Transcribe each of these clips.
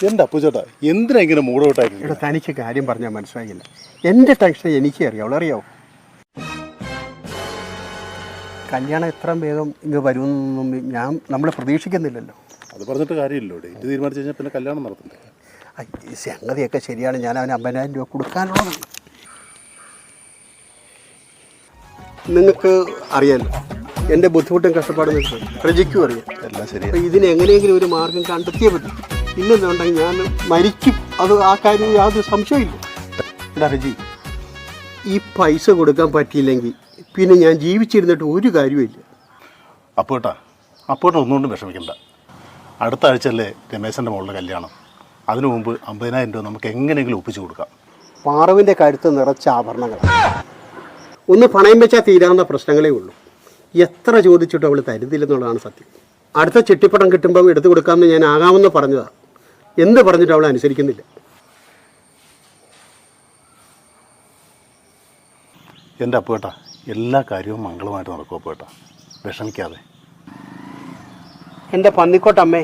എന്റെ അപ്പുചേട്ടാ എന്തിനാ ഇങ്ങനെ മൂടോട്ടാക്കി? ഇവിടെ തനിക്ക് കാര്യം പറഞ്ഞാൽ മനസ്സിലായില്ല. എൻ്റെ ടെൻഷൻ എനിക്ക് അറിയാവുള്ളൂ. അറിയാവോ, കല്യാണം എത്രയും വേഗം ഇങ്ങ് വരുമെന്നൊന്നും നമ്മൾ പ്രതീക്ഷിക്കുന്നില്ലല്ലോ. അത് പറഞ്ഞിട്ട് കാര്യമില്ലോ. ഡേറ്റ് തീരുമാനിച്ചു കഴിഞ്ഞാൽ പിന്നെ കല്യാണം നടത്തണ്ടേ? ഈ സംഗതിയൊക്കെ ശരിയാണ്. ഞാൻ അവന് 50,000 രൂപ കൊടുക്കാനുള്ളതാണ്. നിങ്ങൾക്ക് അറിയാമല്ലോ എൻ്റെ ബുദ്ധിമുട്ടും കഷ്ടപ്പാടും പ്രജിക്കും അറിയാം. എല്ലാം ശരി. അപ്പോൾ ഇതിന് എങ്ങനെയെങ്കിലും ഒരു മാർഗം കണ്ടെത്തിയേ പറ്റും. ഇല്ലെന്നുണ്ടെങ്കിൽ ഞാൻ മരിക്കും. അത് ആ കാര്യം യാതൊരു സംശയമില്ല. എടാ റജി, ഈ പൈസ കൊടുക്കാൻ പറ്റിയില്ലെങ്കിൽ പിന്നെ ഞാൻ ജീവിച്ചിരുന്നിട്ട് ഒരു കാര്യമില്ല. അപ്പോട്ടാ ഒന്നുകൊണ്ടും വിഷമിക്കണ്ട. അടുത്ത ആഴ്ചയല്ലേ രമേശൻ്റെ മോളുടെ കല്യാണം. അതിനു മുമ്പ് 50,000 രൂപ നമുക്ക് എങ്ങനെയെങ്കിലും ഒപ്പിച്ചു കൊടുക്കാം. പാറവിൻ്റെ കഴുത്ത് നിറച്ച ആഭരണങ്ങളാണ്. ഒന്ന് പണയം വെച്ചാൽ തീരാവുന്ന പ്രശ്നങ്ങളേ ഉള്ളൂ. എത്ര ചോദിച്ചിട്ടും അവൾ തരുന്നില്ലെന്നുള്ളതാണ് സത്യം. അടുത്ത ചിട്ടിപ്പടം കിട്ടുമ്പോൾ എടുത്തു കൊടുക്കാമെന്ന് ഞാൻ ആകാമെന്ന് പറഞ്ഞതാണ്. എന്ത് പറഞ്ഞിട്ട് അവൾ അനുസരിക്കുന്നില്ല. എൻ്റെ അപ്പേട്ടാ, എല്ലാ കാര്യവും മംഗളമായിട്ട് നടക്കും അപ്പേട്ടാ, വിഷമിക്കാതെ. എൻ്റെ പന്നിക്കോട്ടമ്മേ,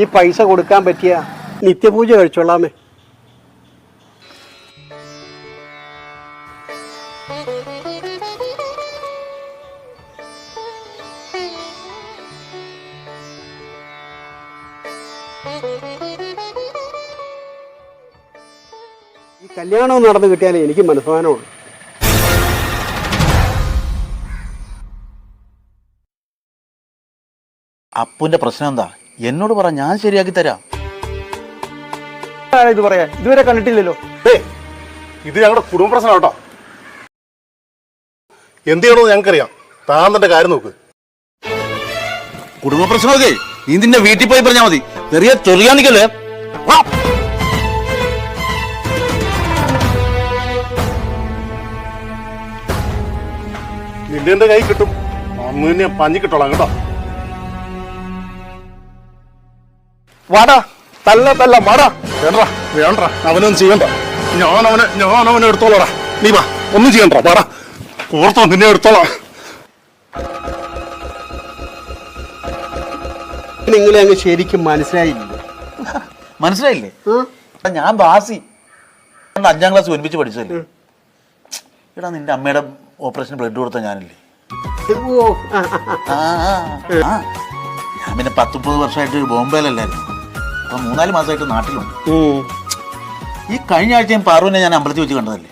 ഈ പൈസ കൊടുക്കാൻ പറ്റിയ നിത്യപൂജ കഴിച്ചോളാമേ. ഈ കല്യാണം നടന്നു കിട്ടിയാലേ എനിക്ക് മനസ്സമാനമുള്ളൂ. അപ്പുവിന്റെ പ്രശ്നം എന്താ? എന്നോട് പറ, ഞാൻ ശരിയാക്കി തരാം. ഇത് പറയാൻ ഇതുവരെ കണ്ടിട്ടില്ലല്ലോ. ഇത് ഞങ്ങളുടെ കുടുംബ പ്രശ്നം കേട്ടോ. എന്ത് ചെയ്യണമെന്ന് ഞങ്ങൾക്കറിയാം. താൻ തന്റെ കാര്യം നോക്ക്. കുടുംബ പ്രശ്നമൊക്കെ നീ നിന്റെ വീട്ടിൽ പോയി പറഞ്ഞാൽ മതി. ചെറിയാ നിക്കല്ലേ. നിന്റെ കൈ കിട്ടും, അന്ന് തന്നെ പഞ്ഞി കിട്ടോളാം കേട്ടോ. വാടാ, തല്ല വാടാ. വേണ്ട, അവനൊന്നും ചെയ്യണ്ട. ഞാൻ അവനെ എടുത്തോളാടാ. നീ വാ, ഒന്നും ചെയ്യണ്ട. വാടാ, ഓർത്തോ, നിന്നെ എടുത്തോളാം. നിങ്ങളെ അങ്ങ് ശരിക്കും മനസ്സിലായില്ലേ? മനസ്സിലായില്ലേ? ഞാൻ ബാസി 5ാം ക്ലാസ് ഒരുമിച്ച് പഠിച്ചല്ലേ. എടാ, നിന്റെ അമ്മയുടെ ഓപ്പറേഷൻ ബ്ലഡ് കൊടുത്ത ഞാനില്ലേ. ഞാൻ പിന്നെ 10-30 വർഷമായിട്ട് ബോംബെയിലല്ലായിരുന്നു. അപ്പൊ 3-4 മാസമായിട്ട് നാട്ടിലുണ്ട്. ഈ കഴിഞ്ഞ ആഴ്ചയും പാറുവിനെ ഞാൻ അമ്പലത്തിൽ വെച്ച് കണ്ടതല്ലേ.